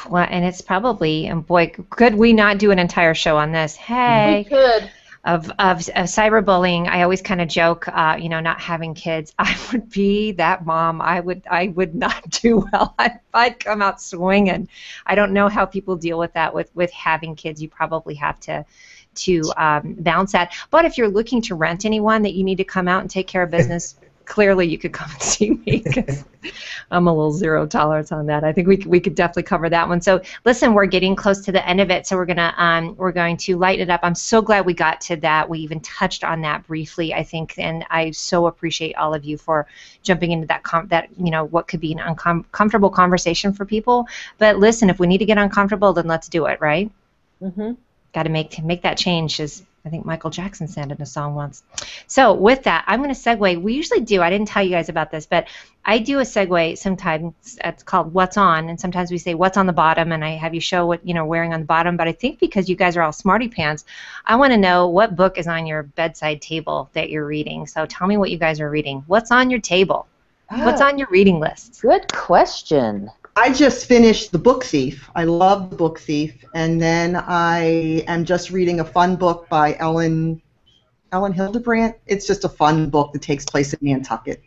Well, and it's probably, and boy, could we not do an entire show on this? Hey, we could. Of cyberbullying. I always kind of joke, not having kids, I would be that mom. I would not do well. I'd come out swinging. I don't know how people deal with that with having kids. You probably have to balance that. But if you're looking to rent anyone that you need to come out and take care of business, clearly you could come and see me, because I'm a little zero tolerance on that. I think we could definitely cover that one. So listen, we're getting close to the end of it, so we're going to lighten it up. I'm so glad we got to that. We even touched on that briefly, I think, and I so appreciate all of you for jumping into that what could be an uncomfortable conversation for people. But listen, if we need to get uncomfortable, then let's do it, right? Mm-hmm. Got to make that change, as I think Michael Jackson said in a song once. So with that, I'm going to segue. We usually do, I didn't tell you guys about this, but I do a segue sometimes. It's called What's On, and sometimes we say What's on the bottom, and I have you show what wearing on the bottom. But I think because you guys are all smarty pants, I want to know what book is on your bedside table that you're reading. So tell me what you guys are reading. What's on your table? What's on your reading list? Good question. I just finished The Book Thief. I love The Book Thief. And then I am just reading a fun book by Ellen Hildebrandt. It's just a fun book that takes place in Nantucket.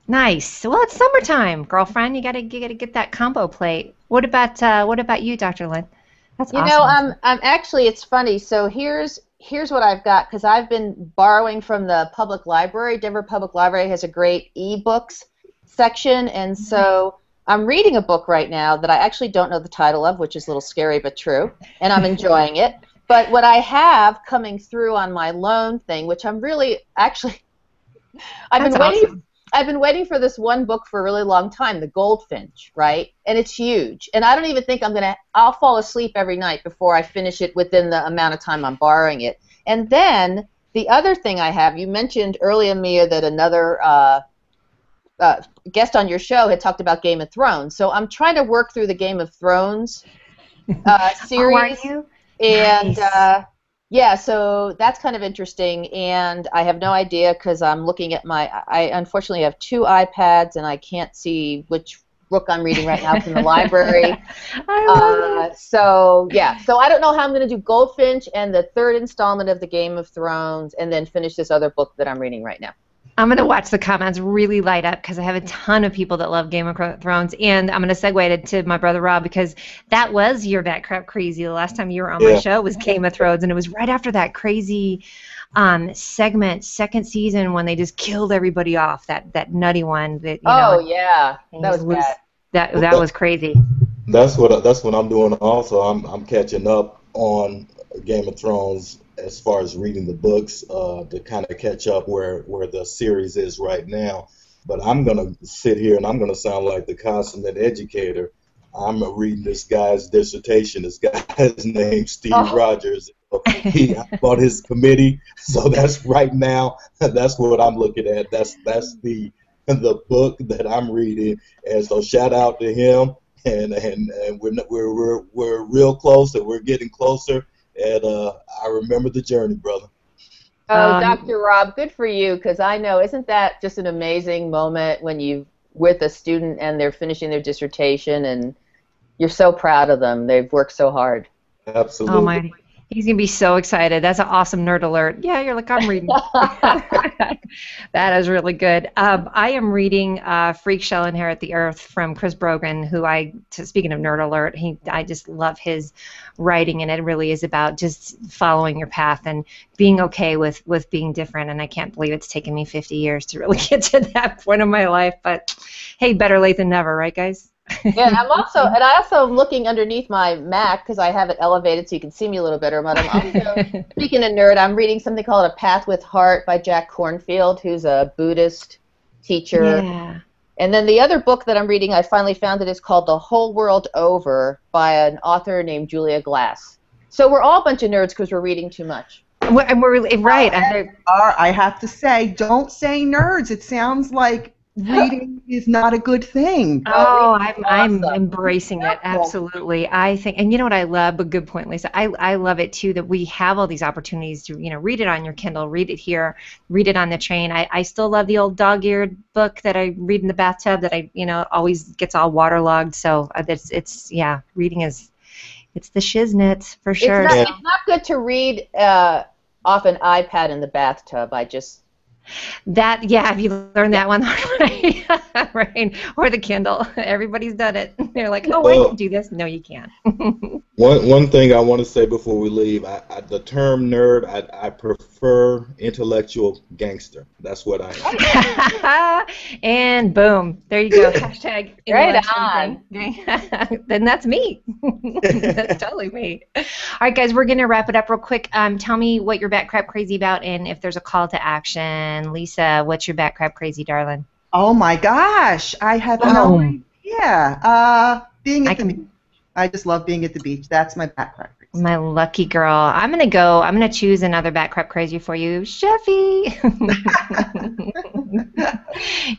Nice. Well, it's summertime, girlfriend. You gotta get that combo plate. What about you, Dr. Lynn? That's awesome. I'm actually, it's funny. So here's what I've got, because I've been borrowing from the public library. Denver Public Library has a great e-books section, and so I'm reading a book right now that I actually don't know the title of, which is a little scary but true, and I'm enjoying it. But what I have coming through on my loan thing, which I'm really actually, I've been waiting for this one book for a really long time, The Goldfinch, right? And it's huge. And I don't even think I'll fall asleep every night before I finish it within the amount of time I'm borrowing it. And then the other thing I have, you mentioned earlier, Mia, that another guest on your show had talked about Game of Thrones. So I'm trying to work through the Game of Thrones series. Are you? And nice. So that's kind of interesting. And I have no idea, because I'm looking at I unfortunately have 2 iPads, and I can't see which book I'm reading right now from the library. So I don't know how I'm going to do Goldfinch and the 3rd installment of the Game of Thrones, and then finish this other book that I'm reading right now. I'm going to watch the comments really light up because I have a ton of people that love Game of Thrones. And I'm going to segue it to my brother Rob because that was your Bat Crap Crazy. The last time you were on my show was Game of Thrones. And it was right after that crazy segment, second season, when they just killed everybody off. That nutty one. That, yeah. That was bad. That was crazy. That's what I'm doing also. I'm catching up on Game of Thrones as far as reading the books to kind of catch up where the series is right now. But I'm going to sit here and I'm going to sound like the consummate educator. I'm reading this guy's dissertation. This guy's named Steve Rogers. He bought his committee, so that's right now. That's what I'm looking at. That's the book that I'm reading, and so shout out to him. And we're real close, and we're getting closer. And I remember the journey, brother. Oh, Dr. Rob, good for you, because I know, isn't that just an amazing moment when you're with a student and they're finishing their dissertation and you're so proud of them. They've worked so hard. Absolutely. Oh, my. He's going to be so excited. That's an awesome nerd alert. Yeah, you're like, I'm reading. That is really good. I am reading Freak Shall Inherit the Earth from Chris Brogan, who speaking of nerd alert, I just love his writing, and it really is about just following your path and being okay with being different, and I can't believe it's taken me 50 years to really get to that point of my life, but hey, better late than never, right, guys? Yeah, I also am looking underneath my Mac because I have it elevated so you can see me a little better. But I'm also, speaking of nerd, I'm reading something called A Path with Heart by Jack Kornfield, who's a Buddhist teacher. Yeah. And then the other book that I'm reading, I finally found it, is called The Whole World Over by an author named Julia Glass. So we're all a bunch of nerds because we're reading too much. And we're right. I have to say, don't say nerds. It sounds like reading is not a good thing. Oh, I'm embracing it, absolutely. I think, and you know what I love, but good point, Lisa. I love it too that we have all these opportunities to read it on your Kindle, read it here, read it on the train. I still love the old dog-eared book that I read in the bathtub that I always gets all waterlogged. So reading is the shiznit for sure. It's not good to read off an iPad in the bathtub. Have you learned that one? Right. Or the Kindle. Everybody's done it. They're like, I can do this. No, you can't. One thing I want to say before we leave, the term nerd, I prefer intellectual gangster. That's what I am. And boom, there you go. Hashtag right on. Then that's me. That's totally me. All right, guys, we're going to wrap it up real quick. Tell me what you're bat crap crazy about and if there's a call to action. Lisa, what's your bat crap crazy, darling? Oh my gosh, I have no idea. Being at the beach. I just love being at the beach. That's my bat crap crazy. My lucky girl. I'm gonna choose another bat crap crazy for you, Chefy.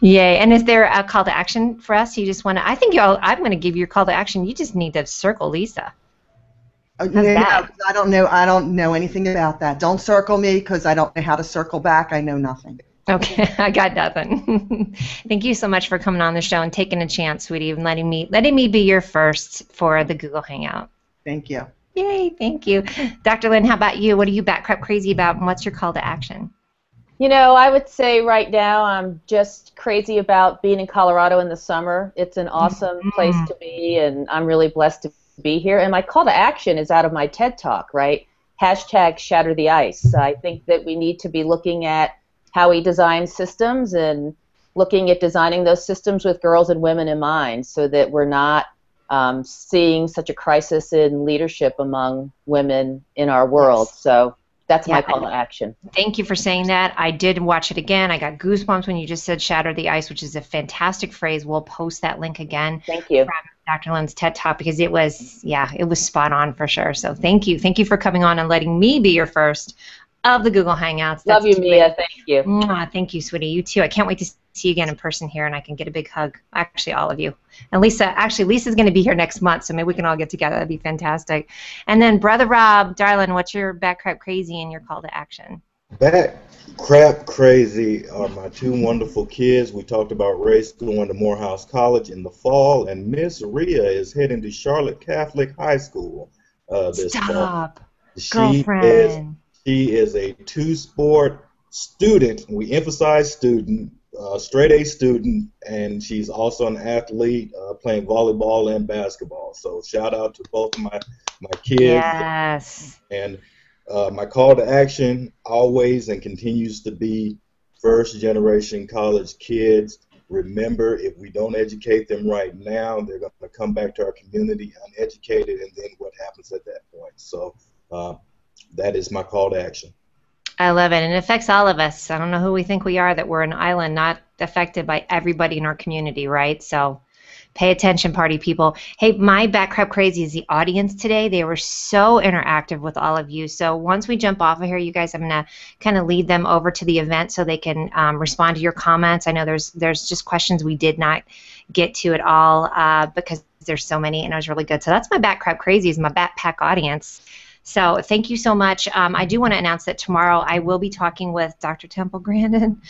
Yay! And is there a call to action for us? You just want to? I'm gonna give you your call to action. You just need to circle Lisa. I don't know anything about that. Don't circle me because I don't know how to circle back. I know nothing. Okay, I got nothing. Thank you so much for coming on the show and taking a chance, sweetie, and letting me be your first for the Google Hangout. Thank you. Yay, thank you. Dr. Lynn, how about you? What are you bat crap crazy about, and what's your call to action? I would say right now I'm just crazy about being in Colorado in the summer. It's an awesome place to be, and I'm really blessed to be here. And my call to action is out of my TED Talk, right? Hashtag shatter the ice. I think that we need to be looking at how we design systems and looking at designing those systems with girls and women in mind so that we're not seeing such a crisis in leadership among women in our world. Yes. So that's my call to action. Thank you for saying that. I did watch it again. I got goosebumps when you just said shatter the ice, which is a fantastic phrase. We'll post that link again. Thank you. From Dr. Lynn's TED Talk because it was spot on for sure. So thank you. Thank you for coming on and letting me be your first of the Google Hangouts. Love you, Mia. Thank you. Thank you, sweetie. You too. I can't wait to see you again in person here, and I can get a big hug. Actually, all of you. And Lisa's going to be here next month, so maybe we can all get together. That'd be fantastic. And then, Brother Rob, darling, what's your bat crap crazy and your call to action? Bat crap crazy are my two wonderful kids. We talked about Race going to Morehouse College in the fall, and Miss Rhea is heading to Charlotte Catholic High School this fall. Girlfriend. She is a two-sport student. We emphasize student, straight A student, and she's also an athlete playing volleyball and basketball. So shout out to both of my kids. Yes. And my call to action always and continues to be first generation college kids. Remember, if we don't educate them right now, they're going to come back to our community uneducated, and then what happens at that point? So that is my call to action. I love it, and it affects all of us. I don't know who we think we are, that we're an island not affected by everybody in our community, right? So pay attention, party people. Hey, my Back Crap Crazy is the audience today. They were so interactive with all of you. So once we jump off of here, you guys, I'm going to kind of lead them over to the event so they can respond to your comments. I know there's just questions we did not get to at all because there's so many, and it was really good. So that's my Back Crap Crazy, is my backpack audience. So thank you so much. I do want to announce that tomorrow I will be talking with Dr. Temple Grandin.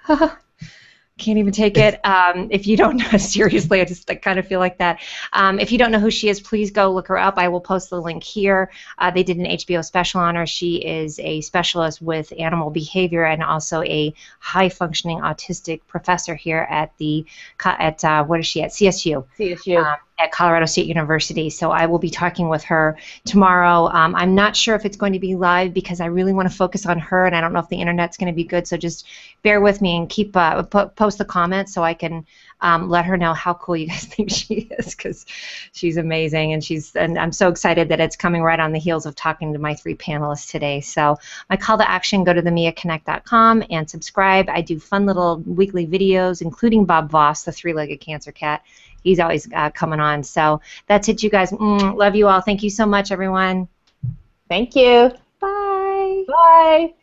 Can't even take it. If you don't know, seriously, I kind of feel like that. If you don't know who she is, please go look her up. I will post the link here. They did an HBO special on her. She is a specialist with animal behavior and also a high-functioning autistic professor here at what is she at? CSU. CSU. At Colorado State University. So I will be talking with her tomorrow. I'm not sure if it's going to be live because I really want to focus on her, and I don't know if the internet's going to be good. So just bear with me and keep post the comments so I can let her know how cool you guys think she is, because she's amazing, and I'm so excited that it's coming right on the heels of talking to my 3 panelists today. So my call to action: go to themiaconnect.com and subscribe. I do fun little weekly videos, including Bob Voss, the 3-legged cancer cat. He's always coming on. So that's it, you guys. Love you all. Thank you so much, everyone. Thank you. Bye. Bye.